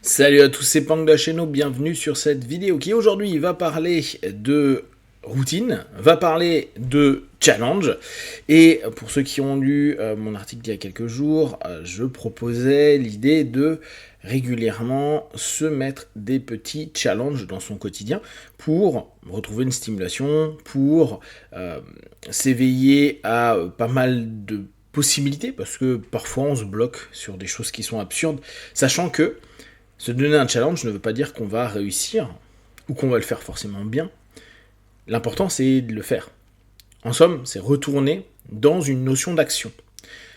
Salut à tous, c'est Pang Cheno, bienvenue sur cette vidéo qui aujourd'hui va parler de routine, va parler de challenge. Et pour ceux qui ont lu mon article d'il y a quelques jours, je proposais l'idée de régulièrement se mettre des petits challenges dans son quotidien pour retrouver une stimulation, pour s'éveiller à pas mal de possibilités, parce que parfois on se bloque sur des choses qui sont absurdes, sachant que se donner un challenge ne veut pas dire qu'on va réussir ou qu'on va le faire forcément bien. L'important, c'est de le faire. En somme, c'est retourner dans une notion d'action.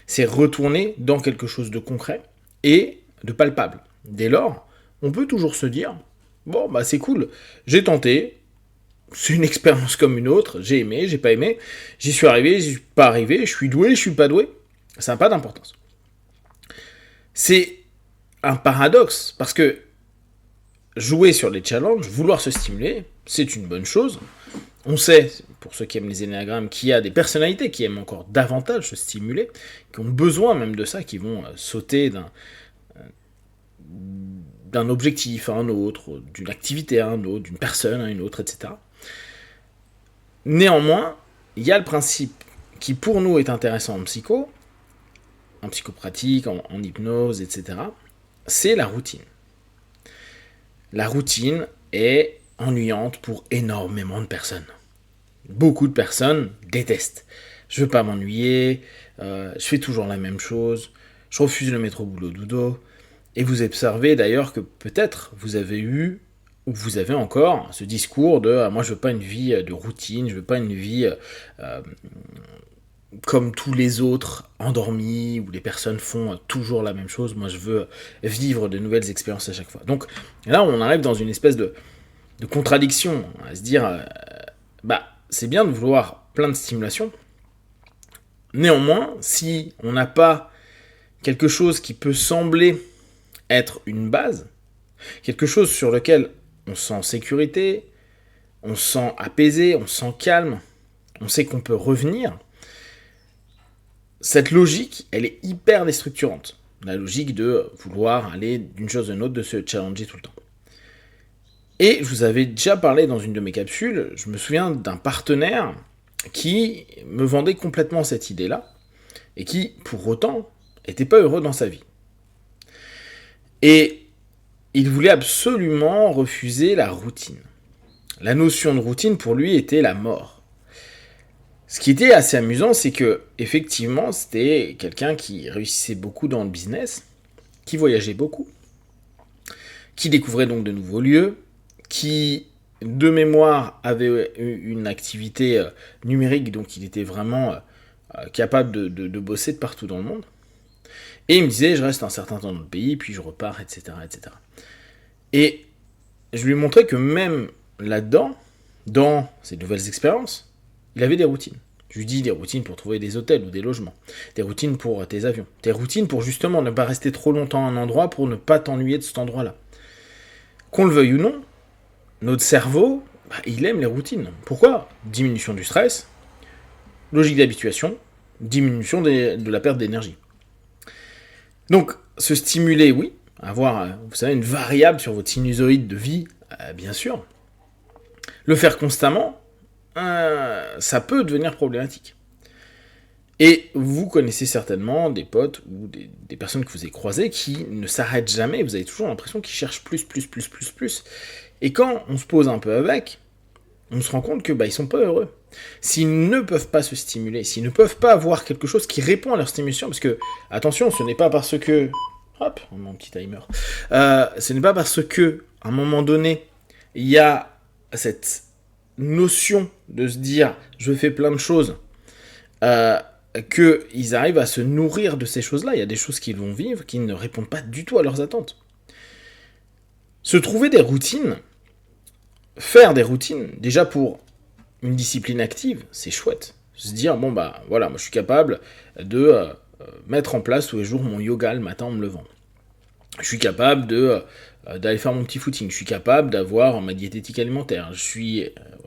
C'est retourner dans quelque chose de concret et de palpable. Dès lors, on peut toujours se dire, bon, bah c'est cool, j'ai tenté, c'est une expérience comme une autre, j'ai aimé, j'ai pas aimé, j'y suis arrivé, j'y suis pas arrivé, je suis doué, je suis pas doué, ça n'a pas d'importance. C'est un paradoxe, parce que jouer sur les challenges, vouloir se stimuler, c'est une bonne chose. On sait, pour ceux qui aiment les énéagrammes, qu'il y a des personnalités qui aiment encore davantage se stimuler, qui ont besoin même de ça, qui vont sauter d'un objectif à un autre, d'une activité à un autre, d'une personne à une autre, etc. Néanmoins, il y a le principe qui pour nous est intéressant en psychopratique, en hypnose, etc., c'est la routine. La routine est ennuyante pour énormément de personnes. Beaucoup de personnes détestent. Je veux pas m'ennuyer, je fais toujours la même chose, je refuse le métro boulot dodo. Et vous observez d'ailleurs que peut-être vous avez eu, ou vous avez encore, ce discours de moi je veux pas une vie de routine, je veux pas une vie comme tous les autres, endormis, où les personnes font toujours la même chose. Moi, je veux vivre de nouvelles expériences à chaque fois. Donc là, on arrive dans une espèce de contradiction, à se dire, c'est bien de vouloir plein de stimulation. Néanmoins, si on n'a pas quelque chose qui peut sembler être une base, quelque chose sur lequel on se sent en sécurité, on se sent apaisé, on se sent calme, on sait qu'on peut revenir, cette logique, elle est hyper déstructurante. La logique de vouloir aller d'une chose à une autre, de se challenger tout le temps. Et je vous avais déjà parlé dans une de mes capsules, je me souviens d'un partenaire qui me vendait complètement cette idée-là, et qui, pour autant, n'était pas heureux dans sa vie. Et il voulait absolument refuser la routine. La notion de routine, pour lui, était la mort. Ce qui était assez amusant, c'est que, effectivement, c'était quelqu'un qui réussissait beaucoup dans le business, qui voyageait beaucoup, qui découvrait donc de nouveaux lieux, qui, de mémoire, avait une activité numérique, donc il était vraiment capable de bosser de partout dans le monde. Et il me disait, je reste un certain temps dans le pays, puis je repars, etc., etc. Et je lui montrais que même là-dedans, dans ces nouvelles expériences, il avait des routines. Je lui dis des routines pour trouver des hôtels ou des logements, des routines pour tes avions, des routines pour justement ne pas rester trop longtemps à un endroit pour ne pas t'ennuyer de cet endroit-là. Qu'on le veuille ou non, notre cerveau, il aime les routines. Pourquoi ? Diminution du stress, logique d'habituation, diminution de la perte d'énergie. Donc, se stimuler, oui, avoir, vous savez, une variable sur votre sinusoïde de vie, bien sûr. Le faire constamment, ça peut devenir problématique. Et vous connaissez certainement des potes ou des personnes que vous avez croisées qui ne s'arrêtent jamais, vous avez toujours l'impression qu'ils cherchent plus. Et quand on se pose un peu avec, on se rend compte que ils sont pas heureux. S'ils ne peuvent pas se stimuler, s'ils ne peuvent pas avoir quelque chose qui répond à leur stimulation, parce que, attention, ce n'est pas parce que... Hop, mon petit timer. Ce n'est pas parce que, à un moment donné, il y a cette notion de se dire je fais plein de choses, qu'ils arrivent à se nourrir de ces choses-là. Il y a des choses qu'ils vont vivre qui ne répondent pas du tout à leurs attentes. Se trouver des routines, faire des routines, déjà pour une discipline active, c'est chouette. Se dire, voilà, moi je suis capable de mettre en place tous les jours mon yoga le matin en me levant. Je suis capable d'aller faire mon petit footing. Je suis capable d'avoir ma diététique alimentaire.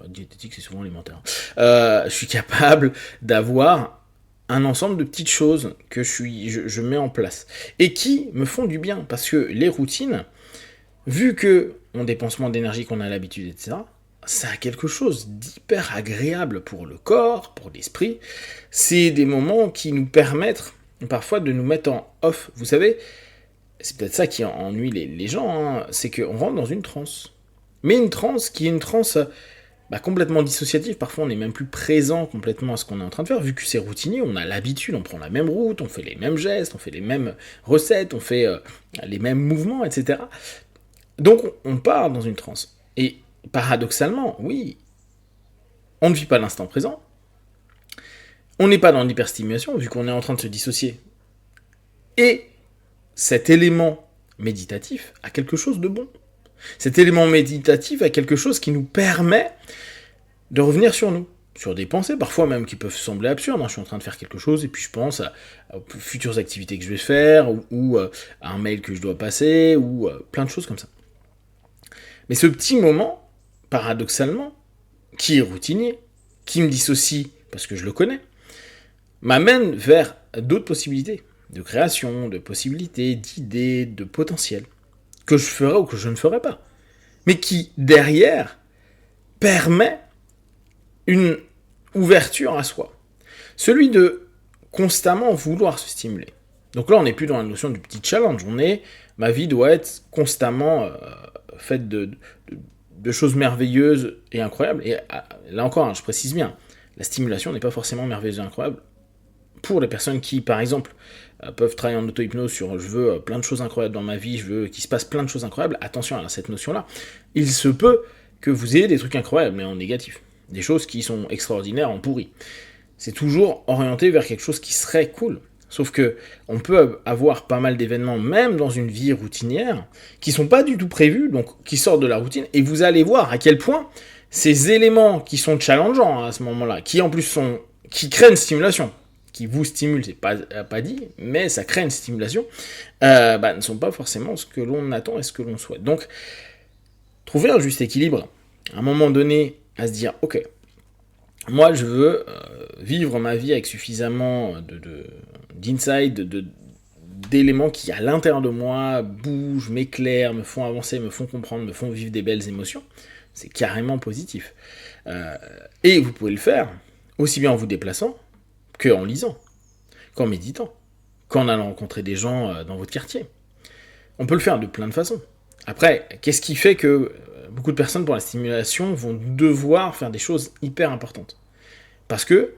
Diététique, c'est souvent alimentaire. Je suis capable d'avoir un ensemble de petites choses que je mets en place et qui me font du bien, parce que les routines, vu que on dépense moins d'énergie qu'on a l'habitude, etc., ça a quelque chose d'hyper agréable pour le corps, pour l'esprit. C'est des moments qui nous permettent parfois de nous mettre en off. Vous savez, c'est peut-être ça qui ennuie les gens, hein, c'est qu'on rentre dans une transe. Mais une transe qui est une transe complètement dissociative. Parfois, on n'est même plus présent complètement à ce qu'on est en train de faire, vu que c'est routinier, on a l'habitude, on prend la même route, on fait les mêmes gestes, on fait les mêmes recettes, on fait les mêmes mouvements, etc. Donc, on part dans une transe. Et paradoxalement, oui, on ne vit pas l'instant présent, on n'est pas dans l'hyperstimulation, vu qu'on est en train de se dissocier. Et cet élément méditatif a quelque chose de bon. Cet élément méditatif a quelque chose qui nous permet de revenir sur nous, sur des pensées, parfois même qui peuvent sembler absurdes. Je suis en train de faire quelque chose, et puis je pense à futures activités que je vais faire, ou à un mail que je dois passer, ou plein de choses comme ça. Mais ce petit moment, paradoxalement, qui est routinier, qui me dissocie, parce que je le connais, m'amène vers d'autres possibilités, de création, de possibilités, d'idées, de potentiel, que je ferai ou que je ne ferai pas, mais qui, derrière, permet une ouverture à soi. Celui de constamment vouloir se stimuler. Donc là, on n'est plus dans la notion du petit challenge, ma vie doit être constamment faite de choses merveilleuses et incroyables. Et là encore, je précise bien, la stimulation n'est pas forcément merveilleuse et incroyable. Pour les personnes qui, par exemple, peuvent travailler en auto-hypnose sur je veux plein de choses incroyables dans ma vie, je veux qu'il se passe plein de choses incroyables, attention à cette notion-là. Il se peut que vous ayez des trucs incroyables, mais en négatif. Des choses qui sont extraordinaires en pourri. C'est toujours orienté vers quelque chose qui serait cool. Sauf que on peut avoir pas mal d'événements, même dans une vie routinière, qui sont pas du tout prévus, donc qui sortent de la routine, et vous allez voir à quel point ces éléments qui sont challengeants à ce moment-là, qui en plus qui créent une stimulation, qui vous stimule, c'est pas dit, mais ça crée une stimulation, ne sont pas forcément ce que l'on attend et ce que l'on souhaite. Donc, trouver un juste équilibre, à un moment donné, à se dire, ok, moi je veux vivre ma vie avec suffisamment d'insight, d'éléments qui, à l'intérieur de moi, bougent, m'éclairent, me font avancer, me font comprendre, me font vivre des belles émotions. C'est carrément positif. Et vous pouvez le faire, aussi bien en vous déplaçant, qu'en lisant, qu'en méditant, qu'en allant rencontrer des gens dans votre quartier. On peut le faire de plein de façons. Après, qu'est-ce qui fait que beaucoup de personnes pour la stimulation vont devoir faire des choses hyper importantes ? Parce que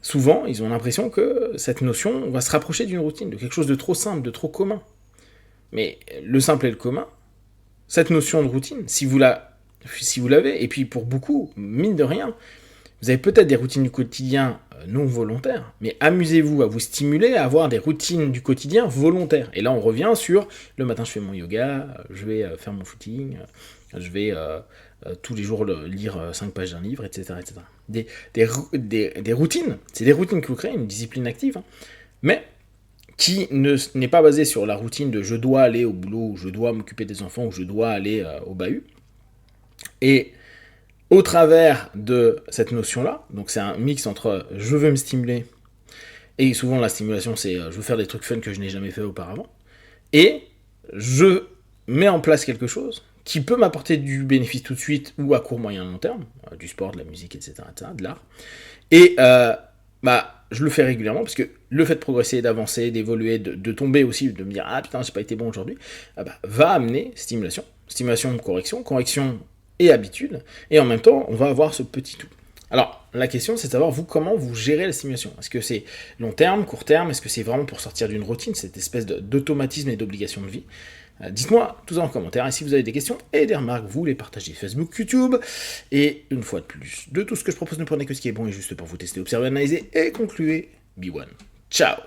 souvent, ils ont l'impression que cette notion va se rapprocher d'une routine, de quelque chose de trop simple, de trop commun. Mais le simple et le commun, cette notion de routine, si vous l'avez, et puis pour beaucoup, mine de rien, vous avez peut-être des routines du quotidien non volontaires, mais amusez-vous à vous stimuler à avoir des routines du quotidien volontaires. Et là, on revient sur le matin, je fais mon yoga, je vais faire mon footing, je vais tous les jours lire 5 pages d'un livre, etc. etc. Des routines, c'est des routines que vous créez, une discipline active, mais qui n'est pas basée sur la routine de je dois aller au boulot, ou je dois m'occuper des enfants, ou je dois aller au bahut. Et au travers de cette notion-là, donc c'est un mix entre je veux me stimuler, et souvent la stimulation c'est je veux faire des trucs fun que je n'ai jamais fait auparavant, et je mets en place quelque chose qui peut m'apporter du bénéfice tout de suite ou à court, moyen, long terme, du sport, de la musique, etc., de l'art, et je le fais régulièrement parce que le fait de progresser, d'avancer, d'évoluer, de tomber aussi, de me dire ah putain j'ai pas été bon aujourd'hui, va amener stimulation, correction et habitude, et en même temps, on va avoir ce petit tout. Alors, la question, c'est de savoir, vous, comment vous gérez la stimulation. Est-ce que c'est long terme, court terme? Est-ce que c'est vraiment pour sortir d'une routine, cette espèce d'automatisme et d'obligation de vie? Dites-moi tout ça en commentaire, et si vous avez des questions et des remarques, vous les partagez Facebook, YouTube, et une fois de plus, de tout ce que je propose, ne prenez que ce qui est bon et juste pour vous tester, observer, analyser et concluer. Be one. Ciao!